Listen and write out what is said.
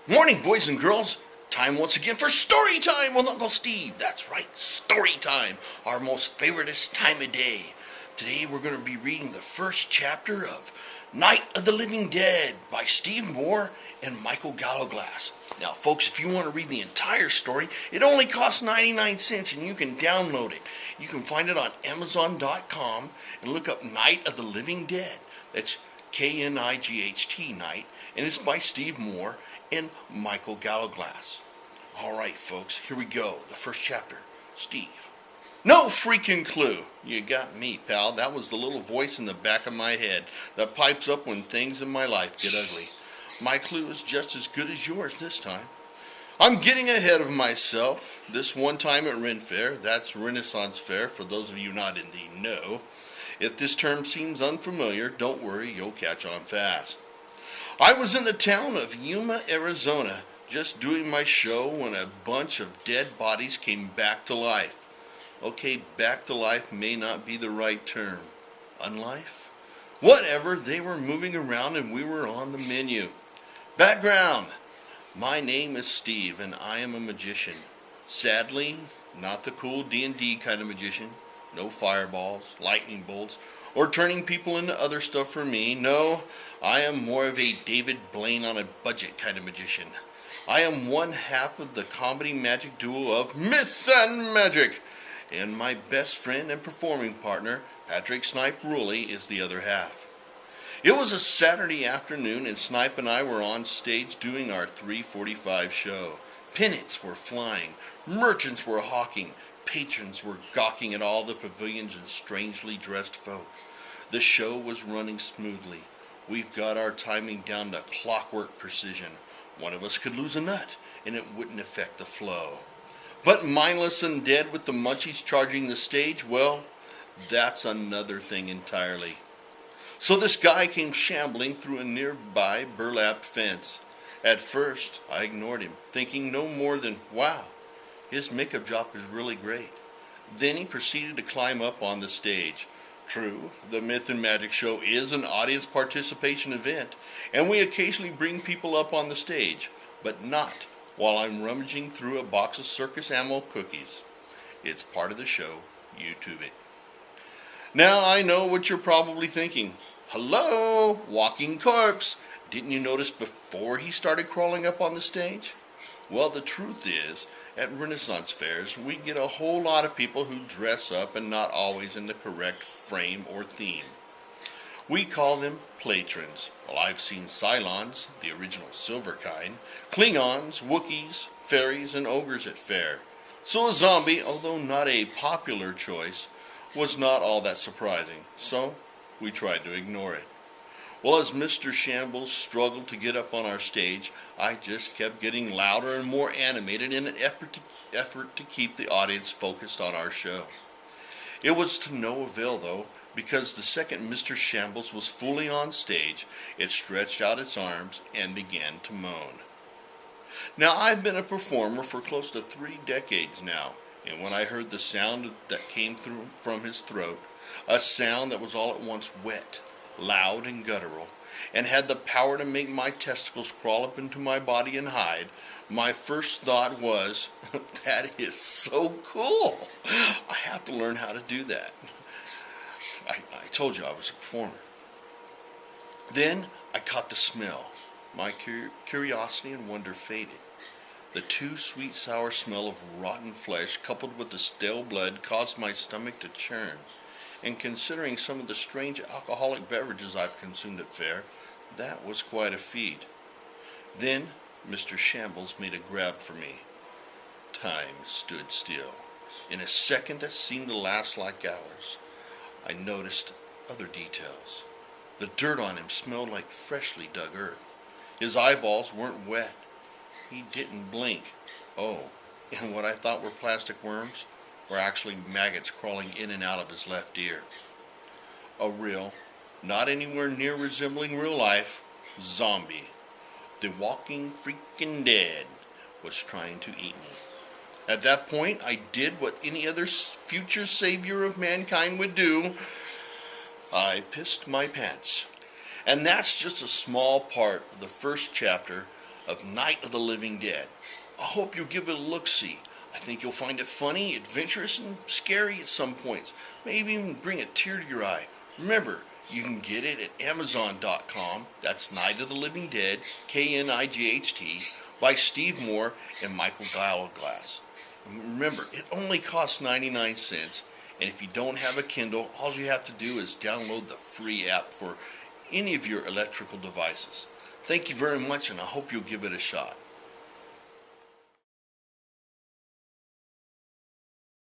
Morning, boys and girls. Time once again for story time with Uncle Steve. That's right, story time, our most favoriteest time of day. Today we're going to be reading the first chapter of Night of the Living Dead by Steve Moore and Michael Gallowglass. Now, folks, if you want to read the entire story, it only costs 99 cents and you can download it. You can find it on Amazon.com and look up Night of the Living Dead. That's K-N-I-G-H-T, Night, and it's by Steve Moore and Michael Gallowglass. All right, folks, here we go. The first chapter. Steve. No freaking clue. You got me, pal. That was the little voice in the back of my head that pipes up when things in my life get ugly. My clue is just as good as yours this time. I'm getting ahead of myself. This one time at Ren Fair, that's Renaissance Fair for those of you not in the know. If this term seems unfamiliar, don't worry, you'll catch on fast. I was in the town of Yuma, Arizona, just doing my show when a bunch of dead bodies came back to life. Okay, back to life may not be the right term. Unlife? Whatever, they were moving around and we were on the menu. Background. My name is Steve and I am a magician. Sadly, not the cool D&D kind of magician. No fireballs, lightning bolts, or turning people into other stuff for me. No, I am more of a David Blaine on a budget kind of magician. I am one half of the comedy magic duo of Myth and Magic, and my best friend and performing partner, Patrick Snipe Ruley, is the other half. It was a Saturday afternoon and Snipe and I were on stage doing our 3:45 show. Pennants were flying, merchants were hawking, patrons were gawking at all the pavilions and strangely dressed folk. The show was running smoothly. We've got our timing down to clockwork precision. One of us could lose a nut, and it wouldn't affect the flow. But mindless and dead with the munchies charging the stage, well, that's another thing entirely. So this guy came shambling through a nearby burlap fence. At first, I ignored him, thinking no more than, wow, his makeup job is really great. Then he proceeded to climb up on the stage. True, the Myth and Magic Show is an audience participation event, and we occasionally bring people up on the stage, but not while I'm rummaging through a box of circus ammo cookies. It's part of the show. YouTube it. Now I know what you're probably thinking. Hello, walking corpse. Didn't you notice before he started crawling up on the stage? Well, the truth is, at Renaissance fairs, we get a whole lot of people who dress up and not always in the correct frame or theme. We call them patrons. Well, I've seen Cylons, the original silver kind, Klingons, Wookiees, fairies, and ogres at fair. So a zombie, although not a popular choice, was not all that surprising. So we tried to ignore it. Well, as Mr. Shambles struggled to get up on our stage, I just kept getting louder and more animated in an effort to keep the audience focused on our show. It was to no avail, though, because the second Mr. Shambles was fully on stage, it stretched out its arms and began to moan. Now, I've been a performer for close to 3 decades now, and when I heard the sound that came through from his throat, a sound that was all at once wet, loud and guttural, and had the power to make my testicles crawl up into my body and hide, my first thought was, that is so cool. I have to learn how to do that. I told you I was a performer. Then I caught the smell. My curiosity and wonder faded. The too sweet sour smell of rotten flesh coupled with the stale blood caused my stomach to churn. And considering some of the strange alcoholic beverages I've consumed at fair, that was quite a feat. Then Mr. Shambles made a grab for me. Time stood still. In a second that seemed to last like hours, I noticed other details. The dirt on him smelled like freshly dug earth. His eyeballs weren't wet. He didn't blink. Oh, and what I thought were plastic worms were actually maggots crawling in and out of his left ear. A real, not anywhere near resembling real life, zombie, the walking freaking dead, was trying to eat me. At that point, I did what any other future savior of mankind would do. I pissed my pants. And that's just a small part of the first chapter of Night of the Living Dead. I hope you'll give it a look-see. I think you'll find it funny, adventurous, and scary at some points. Maybe even bring a tear to your eye. Remember, you can get it at Amazon.com. That's Night of the Living Dead, K-N-I-G-H-T, by Steve Moore and Michael Gilglass. Remember, it only costs 99 cents, and if you don't have a Kindle, all you have to do is download the free app for any of your electrical devices. Thank you very much, and I hope you'll give it a shot.